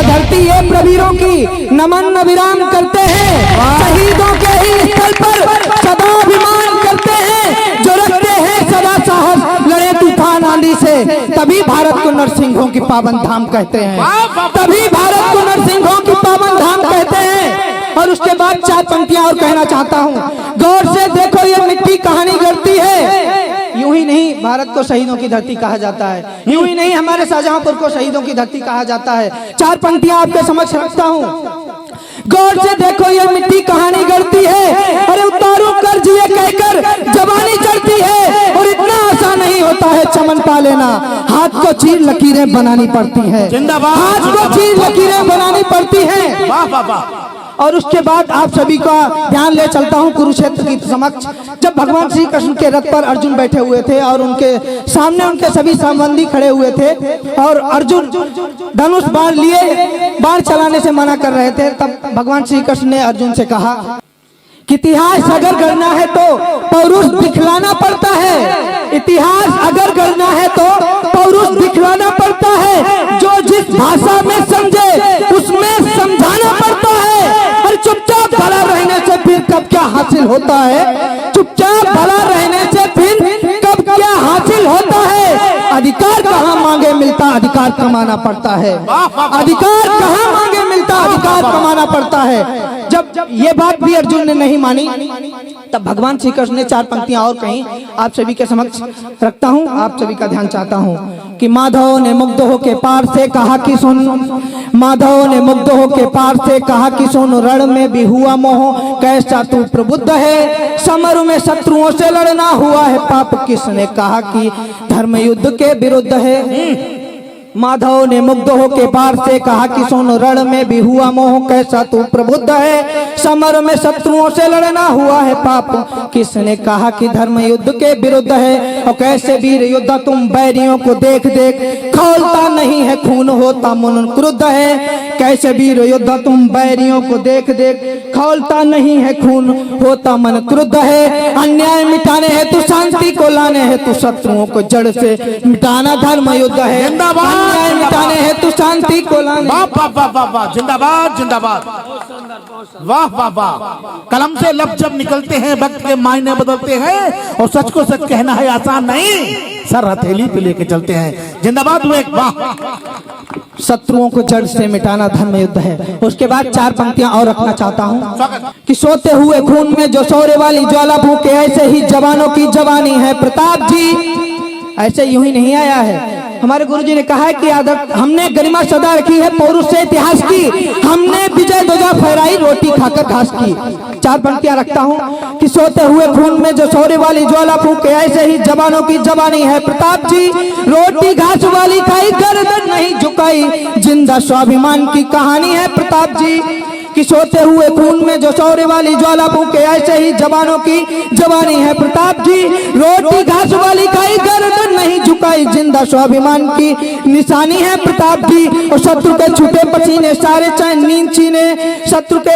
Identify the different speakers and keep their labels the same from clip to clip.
Speaker 1: धरती है प्रवीरों की नमन विराम करते हैं, शहीदों के ही स्थल पर सदा अभिमान करते हैं, जो रखते हैं सदा साहस लड़े तूफान आंधी से, तभी भारत को नरसिंहों की पावन धाम कहते हैं, तभी भारत को नरसिंहों की पावन धाम कहते हैं। और उसके बाद 4 पंक्तियां और कहना चाहता हूँ, गौर से देखो ये मिट्टी कहानी गढ़ती है। यूं ही नहीं भारत को शहीदों की धरती कहा जाता है, यूं ही नहीं हमारे शाहजहांपुर को शहीदों की धरती कहा जाता है। 4 पंक्तियां आपके समक्ष रखता हूँ, गौर से देखो ये मिट्टी कहानी गढ़ती है, अरे उतारो कर्ज ये कहकर जवानी चढ़ती है, और इतना आसान नहीं होता है चमन पा लेना, हाथ को चीर लकीरें बनानी पड़ती है, हाथ को चीर लकीरें बनानी पड़ती है।
Speaker 2: वाह वाह वाह।
Speaker 1: और उसके बाद आप सभी का ध्यान ले चलता हूँ कुरुक्षेत्र की समक्ष, जब भगवान श्री कृष्ण के रथ पर अर्जुन बैठे हुए थे और उनके सामने उनके सभी संबंधी खड़े हुए थे, और अर्जुन धनुष बाण लिए बाण चलाने से मना कर रहे थे, तब भगवान श्री कृष्ण ने अर्जुन से कहा कि इतिहास अगर गढ़ना है तो पौरुष दिखलाना पड़ता है, इतिहास अगर गढ़ना है तो पौरुष दिखलाना पड़ता है, जो जिस भाषा में समझे उसमें समझाना पड़ता है। और चुपचाप भला रहने से फिर कब क्या हासिल होता है, चुपचाप भला रहने से फिर कब क्या हासिल होता है। अधिकार कहाँ मांगे मिलता, अधिकार कमाना पड़ता है, अधिकार कहाँ मांगे मिलता, अधिकार कमाना पड़ता है। जब ये बात भी अर्जुन ने नहीं मानी, तब भगवान श्री कृष्ण ने 4 पंक्तियां और कहीं आप सभी के समक्ष रखता हूं, आप सभी का ध्यान चाहता हूं कि माधव ने मुग्ध होके पार से कहा कि सुन, माधव ने मुग्ध होके पार से कहा कि सुन, रण में भी हुआ मोह कैसा तू प्रबुद्ध है, समर में शत्रुओं से लड़ना हुआ है पाप, किसने कहा कि धर्म युद्ध के विरुद्ध है। माधव ने मुग्ध होके पार से कहा कि सुन, रण में भी हुआ मोह कैसा तू प्रबुद्ध है, समर में शत्रुओं से लड़ना हुआ है पाप, किसने कहा कि धर्म युद्ध के विरुद्ध है। और कैसे वीर योद्धा तुम बैरियों को देख देख खौलता नहीं है खून होता मन क्रुद्ध है, कैसे वीर योद्धा तुम बैरियों को देख देख खौलता नहीं है खून होता मन क्रुद्ध है। अन्याय मिटाने है तू शांति को लाने है तू शत्रुओं को जड़ से मिटाना धर्म युद्ध है, अन्याय मिटाने है तू शांति को लाने।
Speaker 2: वाह वाह वाह वाह वाह, जिंदाबाद जिंदाबाद, वाह वाह वाह। कलम से लफ्ज जब निकलते हैं वक्त के मायने बदलते हैं, और सच को सच कहना है आसान नहीं, सर हथेली पे लेके चलते हैं। जिंदाबाद हुए, वाह।
Speaker 1: शत्रुओं को जड़ से मिटाना धर्म युद्ध है। उसके बाद 4 पंक्तियां और रखना चाहता हूं कि सोते हुए खून में जो सौरे वाली ज्वाला फूके, ऐसे ही जवानों की जवानी है प्रताप जी। ऐसे यूं ही नहीं आया है, हमारे गुरुजी ने कहा है कि आदत हमने गरिमा सदा रखी है पौरुष से इतिहास की, हमने विजय ध्वजा फहराई रोटी खाकर घास की। 4 पंक्तियां रखता हूं कि सोते हुए खून में जो सौरे वाली ज्वाला फूके, ऐसे ही जवानों की जवानी है प्रताप जी, रोटी घास वाली खाई गर्दन नहीं झुकाई, जिंदा स्वाभिमान की कहानी है प्रताप जी। कि सोते हुए खून में जो सौरे वाली ज्वाला फूके, ऐसे ही जवानों की जवानी है प्रताप जी, रोटी घास वाली खाई गर्दन नहीं झुकाई, जिंदा स्वाभिमान की निशानी है प्रताप जी। और शत्रु के छूटे पसीने सारे चैन नींद छीने, शत्रु के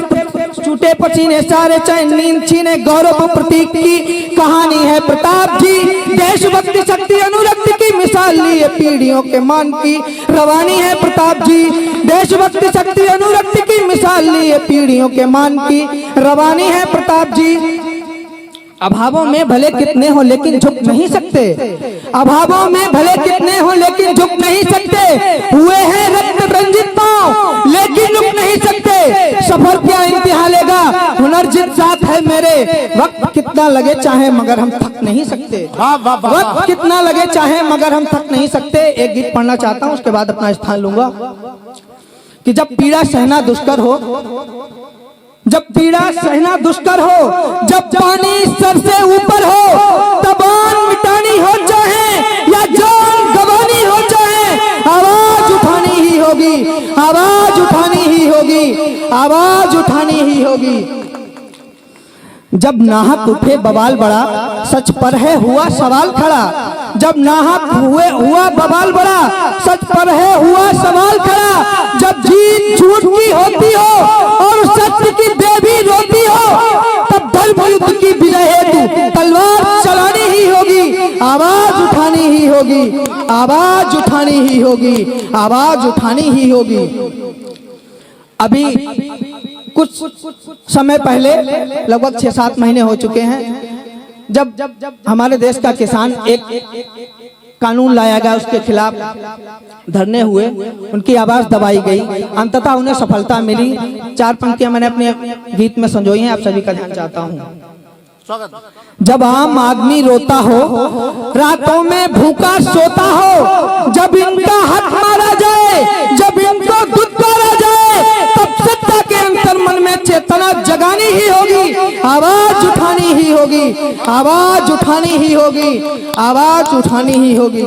Speaker 1: छूटे पसीने सारे चैन नींद छीने, गौरव प्रतीक की कहानी है प्रताप जी। देशभक्ति शक्ति अनुरक्ति की मिसाल लिए पीढ़ियों के मान की रवानी है प्रताप जी, देशभक्ति शक्ति अनुरक्ति की मिसाल लिए पीढ़ियों के मान की रवानी है प्रताप जी। अभावों में भले कितने हो लेकिन झुक नहीं सकते, अभावों में भले कितने हो लेकिन झुक नहीं सकते, हुए हैं रक्त रंजित पांव लेकिन रुक नहीं सकते, सफर क्या इंतहा लेगा हुनर जित साथ है मेरे, वक्त कितना लगे चाहे मगर हम थक नहीं सकते, वक्त कितना लगे चाहे मगर हम थक नहीं सकते। एक गीत पढ़ना चाहता हूँ, उसके बाद अपना स्थान लूंगा कि जब पीड़ा सहना दुष्कर हो, जब पीड़ा सहना दुष्कर हो, जब पानी सर से ऊपर हो, तबान मिटानी हो चाहे या जान गंवानी हो चाहे, आवाज उठानी ही होगी, आवाज उठानी ही होगी, आवाज उठानी ही होगी। जब नाहक उठे बवाल बड़ा, सच पर है हुआ सवाल खड़ा, जब नाहक हुआ बवाल बड़ा, सच पर है हुआ सवाल खड़ा, जब जीत झूठ की होती हो और सत्य की देवी रोती हो, तब धर्म युद्ध की विजय हेतु तलवार चलानी ही होगी, आवाज उठानी ही होगी। होगी, आवाज उठानी ही होगी, आवाज उठानी ही होगी। अभी कुछ समय पहले, लगभग 6-7 महीने हो चुके हैं, जब हमारे देश का किसान एक कानून लाया गया, उसके खिलाफ धरने हुए, उनकी आवाज दबाई गई, अंततः उन्हें सफलता मिली। 4 पंक्तियां मैंने अपने गीत में संजोई हैं, आप सभी का ध्यान चाहता हूँ। जब आम आदमी रोता हो, रातों में भूखा सोता हो, जब इनका हक मारा जाए, जब इनको दुत्कारा जाए, तब सत्ता के अंतर मन में चेतना जगानी ही होगी, आवाज उठानी ही होगी, आवाज उठानी ही होगी, आवाज उठानी ही होगी।